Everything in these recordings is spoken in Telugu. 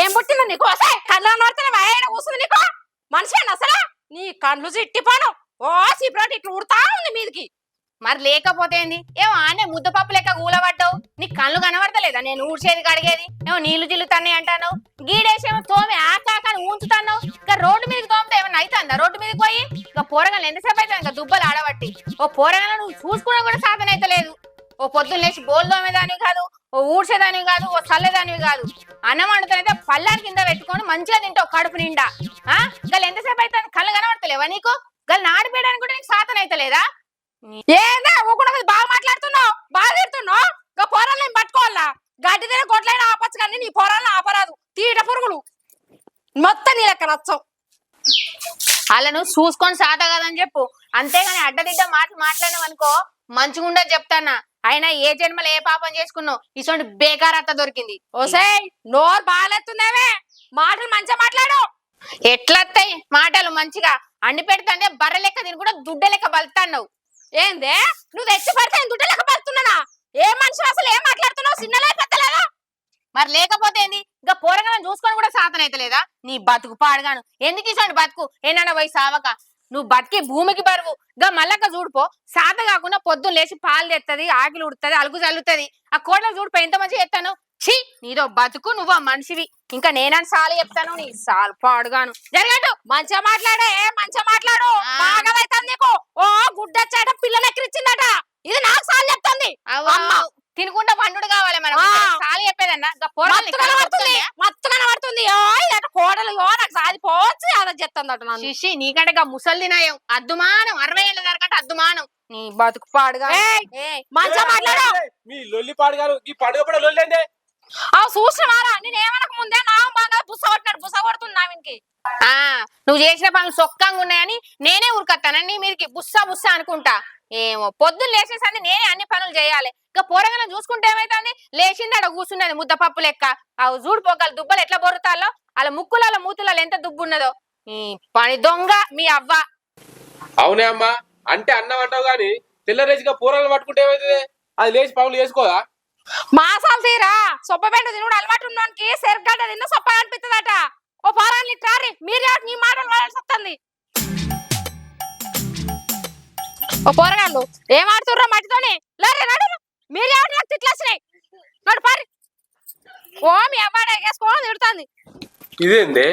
ఏం పుట్టిందో నీకు అసలు కళ్ళు నోడితేనే వాయన కూస్తుంది నీకు మనిషి అసలు నీ కళ్ళు చిట్టిపోను ఓ సిప్రాట్ ఇట్లా ఉడతా ఉంది మీదికి మరి లేకపోతే ఏంది ఏమో ఆనే ముద్దపప్పు లెక్క కూలబడ్డావు నీ కళ్ళు కనబడతలేదా నేను ఊడ్చేది కడిగేది ఏమో నీళ్లు జిల్లుతానే అంటాను గీడేసేమో తోమి ఆకాకాని ఊంచుతాను ఇంకా రోడ్డు మీదకి తోమితే ఏమన్నా అవుతుందా రోడ్డు మీదకి పోయి ఇంకా పోరగాలు ఎంతసేపు అవుతుంది ఇంకా దుబ్బలు ఆడబట్టి ఓ పోరగాలను నువ్వు చూసుకున్నా కూడా సాధన అయితే లేదు ఓ పొద్దున్న లేచి బోల్ తోమేదానివి కాదు ఓ ఊడ్చేదానివి కాదు ఓ చల్లేదానివి కాదు అన్నం వండుతానైతే పల్లాని కింద పెట్టుకొని మంచిగా తింటావు కడుపు నిండా గలు ఎంతసేపు అవుతుంది కళ్ళు కనబడతలేవా నీకు గలు నాడిపోయడానికి కూడా నీకు సాధన అయితే లేదా ఏందా ఊకుండా బాగా మాట్లాడుతున్నావు బాగా తిడుతున్నావు ఇంకా పోరాలను నేను పట్టుకోవాలా గడ్డి తిన కొట్లైనా ఆపచ్చు కానీ నీ పోరాలను ఆపరాదు తీట పురుగులు మొత్తం నీ లెక్క నచ్చవు అలా నువ్వు చూసుకొని సాధ కదని చెప్పు అంతేగాని అడ్డదిడ్డ మాట్లాడినావు అనుకో మంచిగా ఉండదు చెప్తానా అయినా ఏ జన్మలో ఏ పాపం చేసుకున్నావు ఇటువంటి బేకార్ అత్త దొరికింది ఓసేయ్ నోరు బాగాలేస్తుందేమే మాటలు మంచిగా మాట్లాడు ఎట్లత్తాయి మాటలు మంచిగా అండి పెడతాంటే బర్ర లెక్క దీని కూడా దుడ్డ లెక్క బలుతాన్నావు ఏందే నువ్వు తెచ్చి పడితే దుడ్డ లెక్క పడుతున్నానా ఏ మనిషి అసలు ఏం మాట్లాడుతున్నావు చిన్నలే పెద్దలేదా మరి లేకపోతే ఏంది ఇంకా పోరగాలను చూసుకొని కూడా సాధన అయితే లేదా నీ బతుకు పాడగాను ఎందుకు ఇసండి బతుకు ఏనాడ పోయి సావక నువ్వు బతికి భూమికి బరువు గా మళ్ళక్క చూడిపో సాధ కాకుండా పొద్దున్న లేచి పాలు తెత్తది ఆకిలి ఉడుతుంది అలుగు చల్లుతుంది ఆ కోడలు చూడిపో ఎంత మంచిగా చెప్తాను ఛీ నీదో బతుకు నువ్వు ఆ మనిషివి ఇంకా నేనని సాలు చెప్తాను నీ సాలు పాడుగాను జరగట్టు మంచిగా మాట్లాడే మంచిగా మాట్లాడు బాగా నీకు ఓ గుడ్డచ్చాట పిల్లలు ఎక్కిరిచ్చిందట ఇది నాకు సాలు చెప్తుంది తినుకుంటా పండుడు కావాలి మనం సాలు చెప్పేదన్నా మత్తు కనబడుతుంది కోడలు నాకు సాధిపోవచ్చు అలా చెప్తుందట శిషి నీకంటే ముసలి తినాయం అద్దుమానం 60 ఏళ్ళ దరకట అద్దుమానం నీ బతుకు పాడుగా మంచిగా మాట్లాడు మీ లొల్లి పాడుగారు ఈ పండుగ కూడా లొల్లేందే చూసినవారా నేను ఏమనక ముందే నా బాగా బుస కొట్టినాడు బుస కొడుతుంది నావినికి నువ్వు చేసిన పనులు సొక్కంగా ఉన్నాయని నేనే ఉరకత్తానని మీరికి బుస్సా బుస్సా అనుకుంటా ఏమో పొద్దున్న లేచేసంది నేనే అన్ని పనులు చేయాలి ఇంకా పోరగాలను చూసుకుంటే ఏమైతుంది లేచింది అక్కడ కూర్చున్నది ముద్దపప్పు లెక్క అవి చూడిపోగల దుబ్బలు ఎట్లా బొరుతాలో అలా ముక్కుల మూతులలో ఎంత దుబ్బు ఉన్నదో ఈ పని దొంగ మీ అవ్వ అవునే అమ్మా అంటే అన్నం అంటావు గాని తెల్లరేజిగా పూరలు పట్టుకుంటే ఏమైతుంది అది లేచి పనులు చేసుకోదా మాసాలు తీరా సొప్పబెండ తినుడు అలవాటు ఉన్నోనికి సెరగడ్డ తిన్న సొప్ప అనిపిస్తుందట ఓ పోరాన్ని ట్రారి మీరే నీ మాటలు వాడాల్సి వస్తుంది ఓ పోరగాళ్ళు ఏం ఆడుతుర్రా మట్టితోని లేరే నడు మీరే నాకు తిట్లు వచ్చినాయి నడు పారి ఓ మీ అబ్బాయి వేసుకోని తిడుతుంది ఇదేందే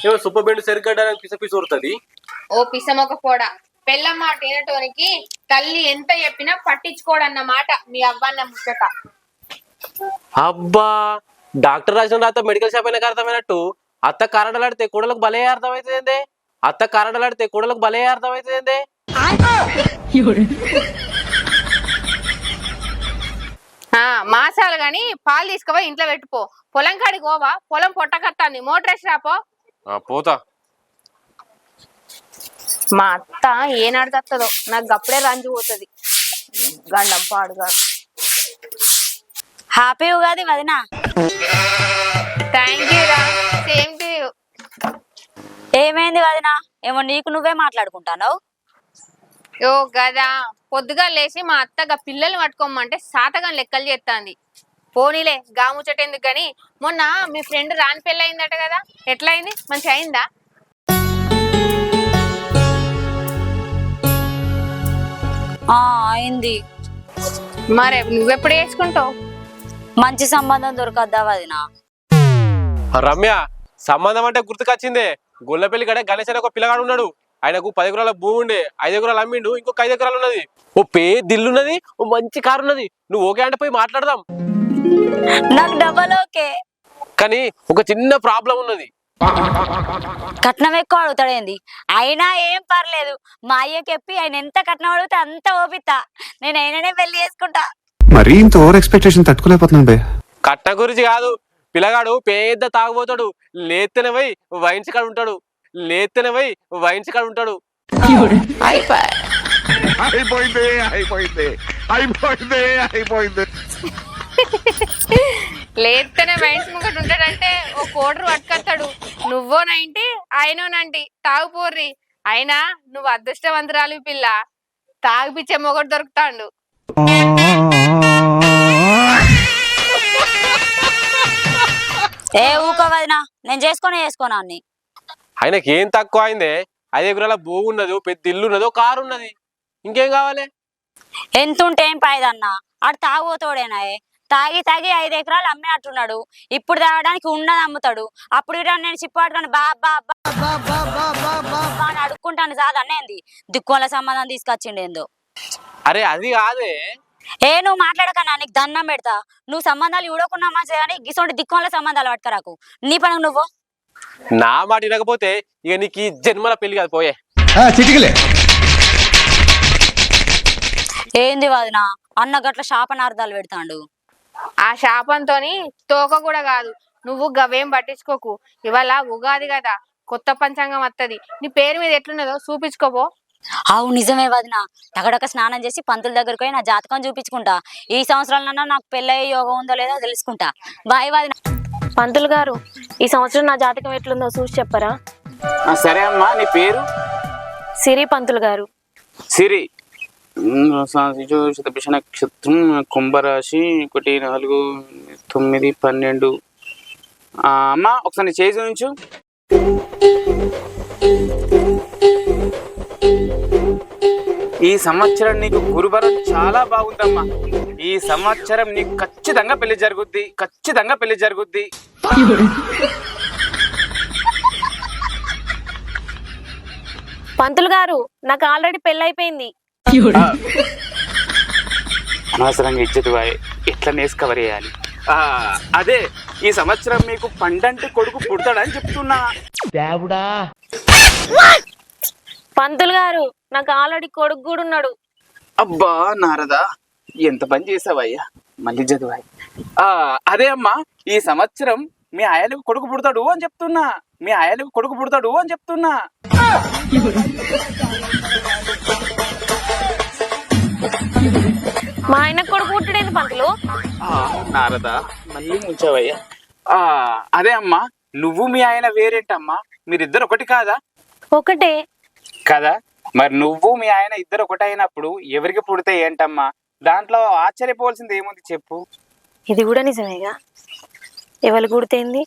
ఏమో సుబ్బబెండు సరిగడ్డ పిసపిసి ఉరుతుంది ఓ పిసమొక పోడా పెళ్ళం మాట వినటోనికి తల్లి ఎంత చెప్పినా పట్టించుకోడన్న మాట మీ అవ్వన్న ముచ్చట అబ్బా డాక్టర్ రాసిన రాత మెడికల్ షాప్ అయినా అర్థమైనట్టు అత్త కారడలాడితే కూడలకు భలే అర్థమవుతుంది అత్త కారడలాడితే కూడలకు భలే అర్థమవుతుంది మాసాలు గాని పాలు తీసుకుపోయి ఇంట్లో పెట్టుపో పొలం కాడికి పోవా పొలం పొట్టకత్తాంది మోటార్ వేసి రాపో పోతా మా అత్త ఏనాడు తత్తదో నాకు గప్పుడే రంజు పోతుంది గండం పాడుగా హ్యాపీ ఉగాది వదినా థ్యాంక్ యూ రా సేమ్ టు యూ ఏమైంది వదినా ఏమో నీకు నువ్వే మాట్లాడుకుంటావు ఓ గదా పొద్దుగా లేచి మా అత్తగా పిల్లల్ని పట్టుకోమంటే సాతగాని లెక్కలు చేస్తాంది పోనీలే గాముచ్చటెందుకు గాని మొన్న మీ ఫ్రెండ్ రాని పెళ్ళి అయిందట కదా ఎట్లయింది మంచి అయిందా అయింది మరే నువ్వెప్పుడు వేసుకుంటావు మంచి సంబంధం దొరకద్దా వదినా రమ్య సంబంధం అంటే గుర్తుకొచ్చిందే గొల్లపల్లి గడే గణేష్ అనే ఒక పిల్లగాడు ఉన్నాడు ఆయనకు 10 ఎకరాల భూమి ఉండే 5 ఎకరాలు అమ్మిండు ఇంకొక 5 ఎకరాలు ఉన్నది ఓ దిల్లున్నది ఓ మంచి కారు ఉన్నది నువ్వు ఓకే అంటే పోయి మాట్లాడదాం నాకు డబల్ ఓకే కానీ ఒక చిన్న ప్రాబ్లం ఉన్నది కట్నం ఎక్కువ అడుగుతాడేంది అయినా ఏం పర్లేదు మా అయ్యకి చెప్పి ఆయన ఎంత కట్నం అడిగితే అంత ఓపితా నేను అయిననే పెళ్లి చేసుకుంటా మరీ ఇంత ఓవర్ ఎక్స్పెక్టేషన్ తట్టుకోలేకపోతున్నాను బే కట్నం గురించి కాదు పిల్లగాడు పెద్ద తాగుపోతాడు లేత్తేనే పోయి వైన్స్ కాడ ఉంటాడు లేత్తేనే పోయి వైన్స్ కాడ ఉంటాడు లేస్తేనే వైన్స్ ముంగట ఉంటాడంటే ఓ కోడరు పట్టుకొస్తాడు నువ్వో 90 ఆయనో 90 తాగుపోర్రి అయినా నువ్వు అదృష్టవంతురాలు పిల్ల తాగిపిచ్చే మొగడు దొరుకుతాండు ఏ ఊకో వదినా, నేను చేసుకోనా అన్ని. ఆయనకి ఏం తక్కువ అయిందే? 5 ఎకరాల భూమి ఉన్నది, పెద్ద ఇల్లు ఉన్నది, ఒక కారు ఉన్నది, ఇంకేం కావాలి? ఎంతుంటే ఏం పాయదన్నా, ఆడు తాగుతోడేనాయే. తాగి 5 ఎకరాలు అమ్మేట్టున్నాడు. ఇప్పుడు తాగడానికి ఉన్నది అమ్ముతాడు. అప్పుడు ఇట నేను చిప్పాడుకొని బాబా అని అడుక్కుంటాను చాదన్నేంది దిక్కుల సంబంధం తీసుకొచ్చిండేందో. అరే అది కాదే. ఏ నువ్వు మాట్లాడకన్నా, నీకు దండం పెడతా. నువ్వు సంబంధాలు చూడకున్నా మంచిది కానీ గిసోంటి దిక్కుల సంబంధాలు పట్టుకరాకు. నీ పని నువ్వు. నా మాట వినకపోతే ఇక నీకు ఈ జన్మల పెళ్లి కాదు, పోయే. ఏంది వదినా, అన్న గట్ల శాపనార్థాలు పెడతాండు. ఆ శాపంతోని తోక కూడా కాదు. నువ్వు గవేం పట్టించుకోకు. ఇవాళ ఉగాది కదా, కొత్త పంచాంగం వత్తది. నీ పేరు మీద ఎట్లున్నదో చూపించుకోపో. అవు నిజమే వదినా, టగడక స్నానం చేసి పంతుల దగ్గరికి పోయి నా జాతకం చూపించుకుంటా. ఈ సంవత్సరాలన్నా నాకు పెళ్ళయ్యే యోగం ఉందో లేదో తెలుసుకుంటా. బాయ్ వదినా. పంతులు గారు, ఈ సంవత్సరం నా జాతకం ఎట్లుందో చూసి చెప్పరా? సరే అమ్మా, నీ పేరు? సిరి పంతులు గారు. సిరి. శతభిష నక్షత్రం, కుంభరాశి, 1 4 9 12. అమ్మా ఒకసారి నీ చేసి ఉంచు. ఈ సంవత్సరం నీకు గురుబలం చాలా బాగుందమ్మా. ఈ సంవత్సరం నీకు ఖచ్చితంగా పెళ్లి జరుగుద్ది. పంతులు గారు, నాకు ఆల్రెడీ పెళ్ళైపోయింది. అనవసరంగా ఇచ్చేది ఎట్లా నేస్కవర్ చేయాలి? అదే ఈ సంవత్సరం మీకు పండంటి కొడుకు పుడతాడని చెప్తున్నా. పంతులు గారు, నాకు ఆల్రెడీ కొడుకు కూడా ఉన్నాడు. అబ్బా నారదా, ఎంత పని చేసావయ్యా, మళ్ళీ చదివాయి. అదే అమ్మా, ఈ సంవత్సరం మీ ఆయనకు కొడుకు పుడతాడు అని చెప్తున్నా. మా ఆయన కొడుకు పుట్టడేంది పంతులు? నారదా, మళ్ళీ ముంచావయ్యా. అదే అమ్మా, నువ్వు మీ ఆయన వేరేంటమ్మా? మీరిద్దరు ఒకటి కాదా? ఒకటే కదా. మరి నువ్వు మీ ఆయన ఇద్దరు ఒకటి అయినప్పుడు ఎవరికి పుడితే ఏంటమ్మా? దాంట్లో ఆశ్చర్యపోవాల్సింది ఏముంది చెప్పు. ఇది కూడా నిజమేగా. ఎవరు పుడితేంది?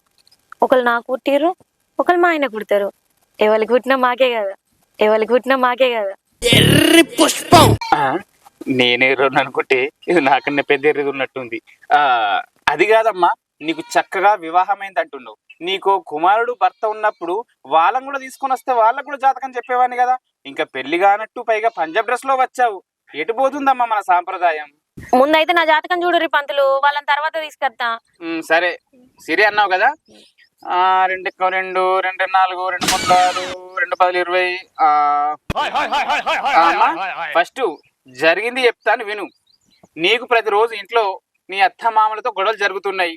ఒకళ్ళు నాకు పుట్టిర్రు, ఒకళ్ళు మా ఆయన పుడతారు. ఎవరికి పుట్టినా మాకే కదా. నేనే రెండు అనుకుంటే ఇది నాకన్నా పెద్ద ఎర్రది ఉన్నట్టుంది. అది కాదమ్మా, నీకు చక్కగా వివాహమైంది అంటున్నావు. నీకు కుమారుడు భర్త ఉన్నప్పుడు వాళ్ళని కూడా తీసుకొని వస్తే వాళ్ళకు కూడా జాతకం చెప్పేవాడిని కదా. ఇంకా పెళ్లి కానట్టు పైగా పంజాబ్ డ్రెస్ లో వచ్చావు. ఎటు పోతుందమ్మా మన సాంప్రదాయం? ముందైతే నా జాతకం చూడరి పంతులు, వాళ్ళని తర్వాత తీసుకొస్తా. సరే, సిరి అన్నావు కదా. 2 2 2 4 2 3 2 10 20. ఫస్ట్ జరిగింది చెప్తాను విను. నీకు ప్రతిరోజు ఇంట్లో నీ అత్త మామలతో గొడవలు జరుగుతున్నాయి.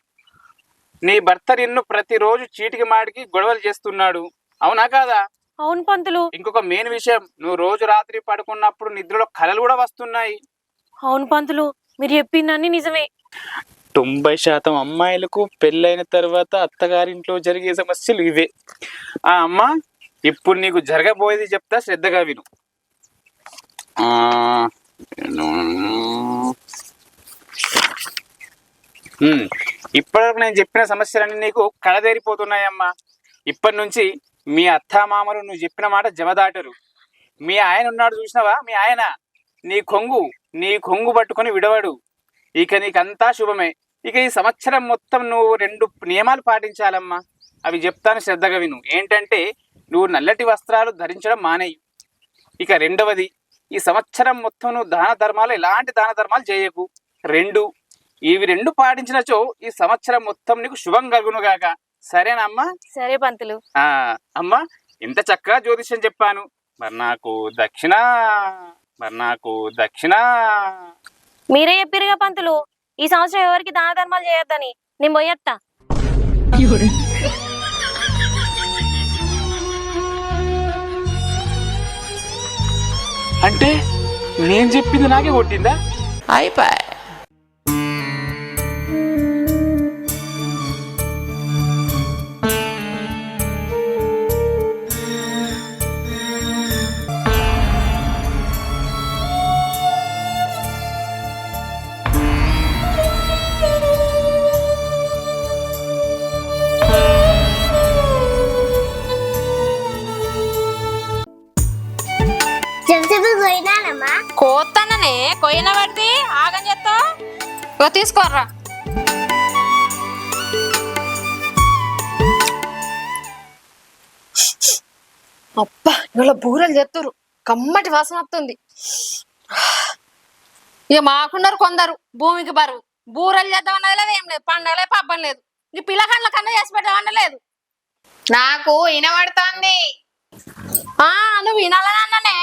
నీ భర్త నిన్ను ప్రతిరోజు చీటికి మాటికి గొడవలు చేస్తున్నాడు, అవునా కాదా? అవును పంతులు. ఇంకొక మెయిన్ విషయం, నువ్వు రోజు రాత్రి పడుకున్నప్పుడు నిద్రలో కలలు కూడా వస్తున్నాయి. అవును పంతులు, మీరు చెప్పిందన్నీ నిజమే. 90% అమ్మాయిలకు పెళ్ళైన తర్వాత అత్తగారింట్లో జరిగే సమస్యలు ఇవే. అమ్మా, ఇప్పుడు నీకు జరగబోయేది చెప్తా, శ్రద్ధగా విను. ఇప్పటివరకు నేను చెప్పిన సమస్యలన్నీ నీకు కళదేరిపోతున్నాయమ్మా. ఇప్పటి నుంచి మీ అత్తామామలు నువ్వు చెప్పిన మాట జమదాటరు. మీ ఆయన ఉన్నాడు చూసినావా, మీ ఆయన నీ కొంగు పట్టుకొని విడవడు. ఇక నీకంతా శుభమే. ఇక ఈ సంవత్సరం మొత్తం నువ్వు 2 నియమాలు పాటించాలమ్మా. అవి చెప్తాను, శ్రద్ధగా విను. ఏంటంటే, నువ్వు నల్లటి వస్త్రాలు ధరించడం మానేయి. ఇక రెండవది, ఈ సంవత్సరం మొత్తం నువ్వు ఎలాంటి దాన ధర్మాలు చేయకు. ఇవి 2 పాటించినచో ఈ సంవత్సరం మొత్తం నీకు శుభం కలుగునుగాక. సరేనమ్మా? సరే పంతులు. అమ్మా, ఇంత చక్కగా జ్యోతిష్యం చెప్పాను, మరి నాకు దక్షిణ మీరే చెప్పిరుగా పంతులు, ఈ సంవత్సరం ఎవరికి దాన ధర్మాలు చేయొద్దని. నేను పోయేత్తా. అంటే నేను చెప్పింది నాకే కొట్టిందా? అయిపోయి. కోత్తననే కొయ్యన పడితే ఆగం చేస్తావు తీసుకోర్రా. అబ్బా ఇవాళ బూరెలు చేస్తురు, కమ్మటి వాసన వస్తుంది. ఇక మాకున్నారు కొందరు భూమికి బరువు, బూరెలు చేద్దామన్నది లేదు, ఏం లేదు, పండగలే పబ్బం లేదు, ఈ పిల్లకాండ్ల కన్నా చేసి పెట్టామన్నలేదు. నాకు వినబడుతోంది. నువ్వు వినాలనన్ననే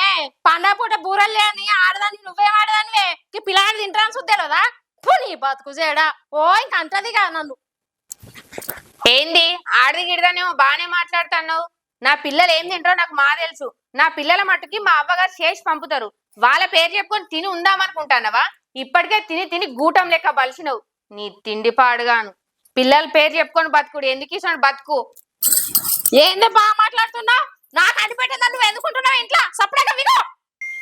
పండగ పూట బూరెలు చేయని ఆడదాన్ని నువ్వేం ఆడదానివే, ఈ పిల్లగాడు తింటాను చూద్దే కదా. నీ బతుకు చేయడా ఓ ఇంకంటది కదా నన్ను. ఏంది ఆడది గిడదానేమో బానే మాట్లాడుతున్నావు. నా పిల్లలు ఏం తింటారో నాకు మా తెలుసు. నా పిల్లల మట్టుకి మా అవ్వగారు చేసి పంపుతారు. వాళ్ళ పేరు చెప్పుకొని తిని ఉందామనుకుంటానవా? ఇప్పటికే తిని తిని గూటం లెక్క బలిసినవు. నీ తిండి పాడుగాను. పిల్లల పేరు చెప్పుకొని బతుకుడు ఎందుకు ఇస్తాను బతుకు. ఏందో బాగా మాట్లాడుతున్నావు, నాకు అడిపెట్టేదా నువ్వు ఎందుకుంటున్నావు ఇంట్లో సపరేట్గా విను.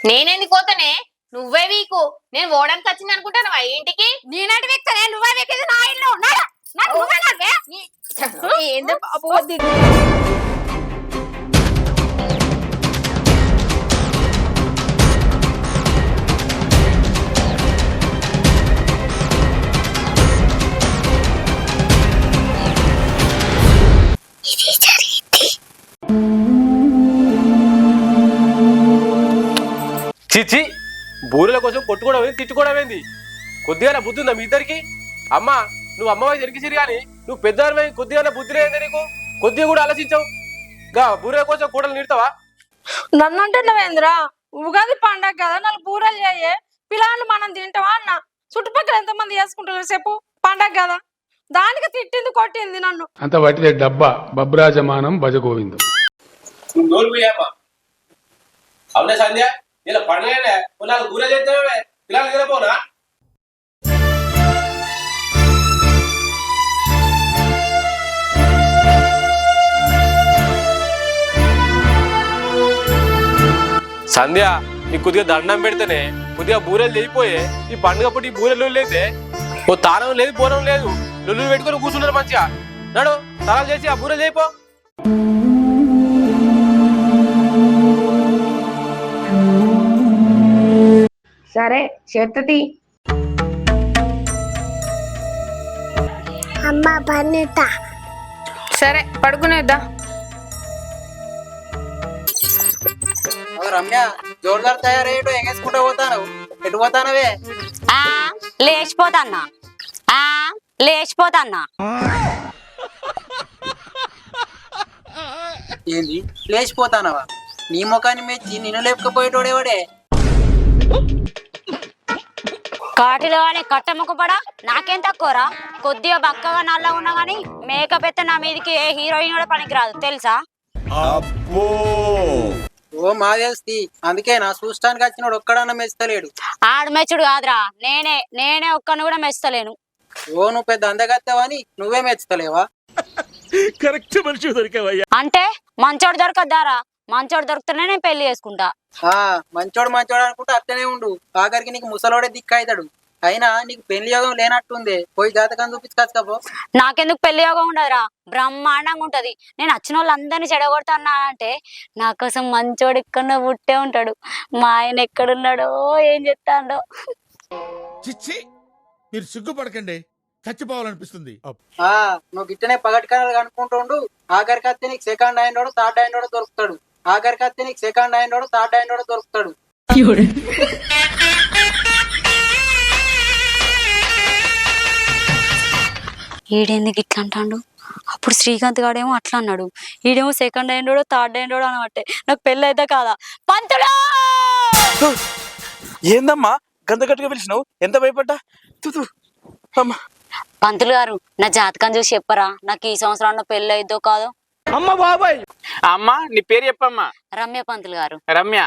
నేనేంది కోతనే, నువ్వే వీకు. నేను ఓడానికి వచ్చింది అనుకుంటానవా ఇంటికి? నేనంటే వీక్తానే, నువ్వే వీకేది నా ఇల్లు. ఏందో బాబు చిచ్చి, బూరెల కోసం కొట్టుకోవడం ఏంది, తిట్టుకోవడం ఏంది? కొద్దిగా బుద్ధి ఉందా మీ ఇద్దరికి? అమ్మా నువ్వు అమ్మవాయి జరిగిసిరి కానీ నువ్వు పెద్దవారిపై కొద్దిగా బుద్ధి లేదే నీకు? కొద్దిగా కూడా ఆలోచించావు. గా బూరెల కోసం కూడలు నిడతావా? నన్ను అంటే నువ్వేంద్రా, ఉగాది పండగ కదా, 4 బూరెలు చేయే, పిల్లలు మనం తింటావా అన్న. చుట్టుపక్కల ఎంతమంది చేసుకుంటారు చెప్పు, పండగ కదా. దానికి తిట్టింది కొట్టింది నన్ను. అంత వాటిదే డబ్బా బబ్రాజమానం భజగోవిందం. అవునా సంధ్య, ఇలా పండుగ 4 బూరెలు చేస్తావే, పిల్లలు తినపోనా? సంధ్య నీ కొద్దిగా దండం పెడితేనే కొద్దిగా బూరెలు చేయిపోయే. ఈ పండుగ పూట ఈ బూరెలు లేదే, ఓ తానం లేదు బోనం లేదు, లొల్లు పెట్టుకొని కూర్చున్నారు మంచిగా. నడు తాళాలు చేసి ఆ బూరెలు చేయిపో. సరే చేతది. అమ్మ పన్నీత సరే పడుకునేద్దా. రమ్య జోరుదారు తయారయ్యేటో ఎగేసుకుంటూ పోతాను. ఎటు పోతానవే? లేచిపోతాన్నా లేచిపోతాన్నా. ఏంది లేచిపోతానవా? నీ ముఖాన్ని మెచ్చి నిన్ను లేపకపోయేటోడేవాడే? కాటిలో అని కట్టముక్కపడా నాకేం తక్కువరా? కొద్దిగా బక్కగా నల్ల ఉన్నా గానీ మేకప్ ఎత్తే నా మీదకి ఏ హీరోయిన్ కూడా పనికిరాదు తెలుసా? ఓ మా తెలుస్తుంది, అందుకే నా చూస్తానికి వచ్చినోడు ఒక్కడన్నా మెచ్చలేడు. ఆడు మెచ్చుడు కాదురా, నేనే ఒక్కను కూడా మెచ్చలేను. ఓ నువ్వు పెద్ద అందగత్తవని నువ్వే మెచ్చుతలేవా? కరెక్ట్ మనిషి దొరికావయ్యా. అంటే మంచోడు దొరకద్దారా? మంచోడు దొరికితేనే నేను పెళ్లి చేసుకుంటా. మంచోడు అనుకుంటే అట్లనే ఉండు, ఆఖరికి నీకు ముసలోడే దిక్కు అవుతాడు. అయినా నీకు పెళ్లి యోగం లేనట్టుందే, పోయి జాతకం చూపించుకోవచ్చుకపో. నాకెందుకు పెళ్లి యోగం ఉండదురా? బ్రహ్మాండంగా ఉంటది. నేను వచ్చిన వాళ్ళందరినీ చెడగొడతానా అంటే నా కోసం మంచోడు ఎక్కడో పుట్టే ఉంటాడు. మా ఆయన ఎక్కడున్నాడో ఏం చెప్తాడో. చిచ్చి మీరు సిగ్గుపడకండి, చచ్చిపోవాలనిపిస్తుంది. నువ్వు గిట్టనే పగటికనాలు అనుకుంటుండు, ఆఖరికి వస్తే నీకు సెకండ్ హ్యాండ్ థర్డ్ హ్యాండ్ దొరుకుతాడు. ఆఖరికి వస్తే నీకు సెకండ్ హ్యాండ్ థర్డ్ హ్యాండ్ దొరుకుతాడు. ఈడేందుకు ఇట్లా అంటాడు? అప్పుడు శ్రీకాంత్ గాడేమో అట్లా అన్నాడు, ఈడేమో సెకండ్ హ్యాండోడో థర్డ్ హ్యాండోడో అనబట్టే నాకు పెళ్ళి అయితే కాదా? పంతులు! ఏందమ్మా గంత గట్టిగా పిలిచినావు? ఎంత భయపడ్డా? పంతులు గారు నా జాతకం చూసి చెప్పరా, నాకు ఈ సంవత్సరం పెళ్ళి అయిద్దో కాదో? అమ్మ బాబాయ్. అమ్మా నీ పేరు చెప్పమ్మా. రమ్య పంతులు గారు. రమ్య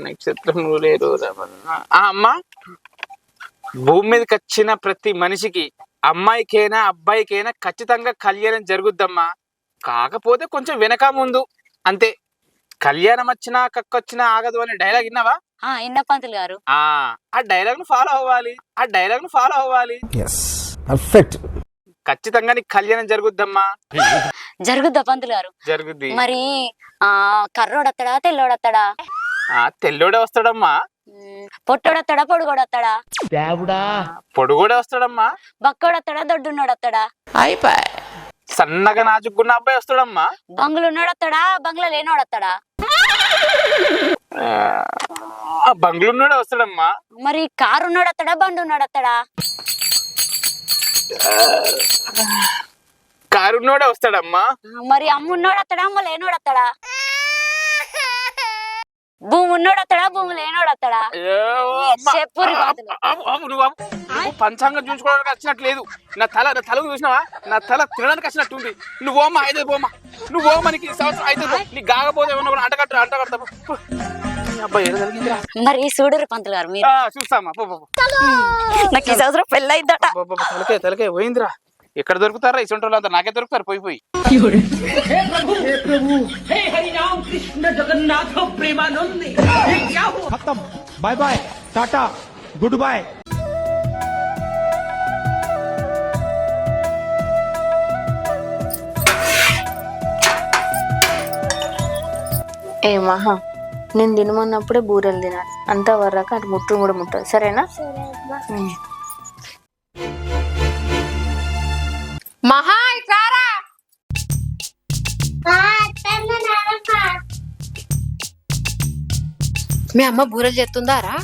నక్షత్రం లేరు. అమ్మా భూమి మీదకి వచ్చిన ప్రతి మనిషికి అమ్మాయికైనా అబ్బాయికైనా ఖచ్చితంగా కళ్యాణం జరుగుద్దమ్మా. కాకపోతే కొంచెం వెనక ముందు అంతే. కళ్యాణం వచ్చినా కక్కొచ్చినా ఆగదు అనే డైలాగ్ విన్నావా? ఇన్న పంతులు గారు. ఆ డైలాగ్ ను ఫాలో అవ్వాలి. ఖచ్చితంగా నీకు కళ్యాణం జరుగుద్దమ్మా. జరుగుద్దా పంతులు గారు? జరుగుద్ది. మరి కర్రోడత్తడా తెల్లోడత్తడా? తెల్లోడే వస్తాడమ్మా. పొట్టోడొత్తాడా పొడుగోడొత్తాడా? పొడు కూడా వస్తాడమ్మా. బక్కోడొత్తాడా దొడ్డున్నోడొత్తాడా? సన్నగా నాచుకున్న అబ్బాయి వస్తాడమ్మా. బంగ్లున్నోడొత్తాడా బంగ్లా లేనోడొత్తాడా? బంగ్లున్నోడే వస్తాడమ్మా. మరి కారు ఉన్నోడొత్తాడా బండి ఉన్నోడొత్తాడా? కారున్నోడే వస్తాడమ్మా. మరి అమ్మున్నోడొత్తాడా అమ్మ లేనోడొత్తాడా? భూమి ఉన్నోడొత్తాడా భూమి లేనోడొత్తాడా? చెప్పురి బాతులు. నువ్వు పంచాంగం చూసుకోవడానికి వచ్చినట్లేదు. నా తల చూసినావా? నా తల తినడానికి వచ్చినట్టుంది. నువ్వు ఓమ్మా అయితే పోమ్మా. నువ్వు ఓమ్మా నీకు సంవత్సరం అయితే నీకు కాకపోతే ఏమన్నా కూడా అంటగడతా. మరి చూడరు పంతులు గారు మీరు. చూస్తామా. నాకు ఈ సంవత్సరం పెళ్ళైందట. తలకే పోయిందిరా. ఎక్కడ దొరుకుతారా ఇసొంటి వాళ్ళంతా? నాకే దొరుకుతారు పోయి. Bye bye tata good bye. ఏ మహా, నేను తినమన్నప్పుడే బూరెలు తినాలి. అంతా వర్రాక అటు ముట్టు కూడా ముట్టాలి. సరేనా? మహా ఇట్లారా. మీ అమ్మ బూరెలు చేస్తుందారా?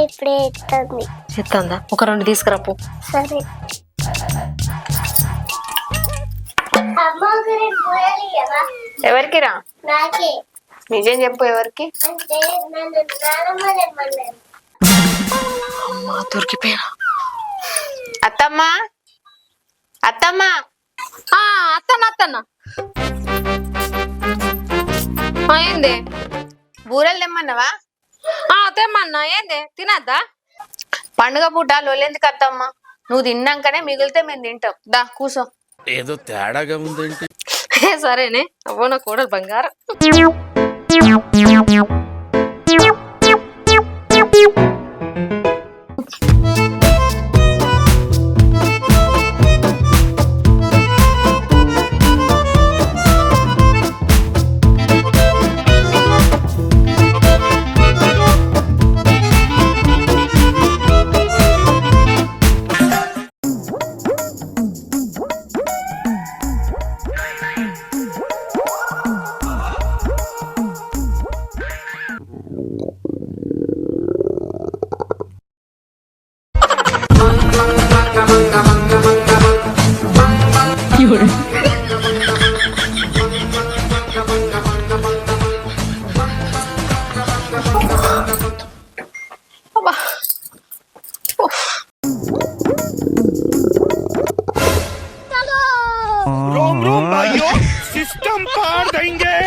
ఇప్పుడే ఎత్తుంది. చేస్తుందా? ఒక 2 తీసుకురాపు. సరే. ఎవరికి రా? నాకే. నిజం చెప్పు, ఎవరికి? అంటే నన్ను నానమ్మ తెమ్మన్నారు. దొరికిపోయా. అత్తమ్మ అత్తమ్మ. అత్తన్న ఏంది? బూరెలు తెమ్మన్నావా? తెమ్మన్నా. ఏంది తినద్దా? పండుగ పూట లొల్లెందుకు అత్తమ్మ? నువ్వు తిన్నాకనే మిగిలితే మేము తింటాం. దా కూసో. ఏదో తేడాగా ఉందేంటి? సరేనే. అవ్వో నా కోడలు బంగారం. सिस्टम पार देंगे.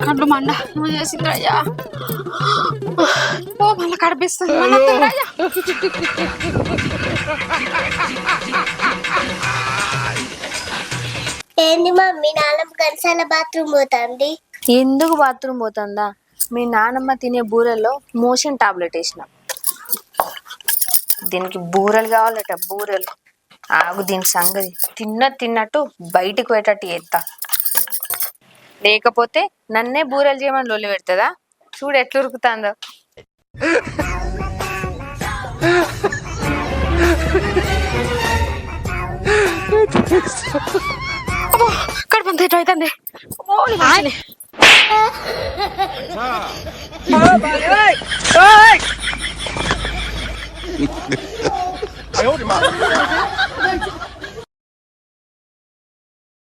కళ్ళు మండ చేసిందిరయ్యా. మళ్ళీ కడిపిస్తుంది. ఏంది మమ్మీ నాన్నమ్మ గంటసాల బాత్రూమ్ పోతుంది? ఎందుకు బాత్రూమ్ పోతుందా? మీ నానమ్మ తినే బూరెల్లో మోషన్ టాబ్లెట్ వేసిన. దీనికి బూరెలు కావాలట, బూరెలు. ఆగు, దీని సంగతి తిన్నట్టు బయటికి పోయేటట్టు చేస్తా. లేకపోతే నన్నే బూరెలు చేయమని లొల్లి పెడుతుందా? చూడు ఎట్లా ఉరుకుతుందో. కడుపు అవుతుంది. అయ్యో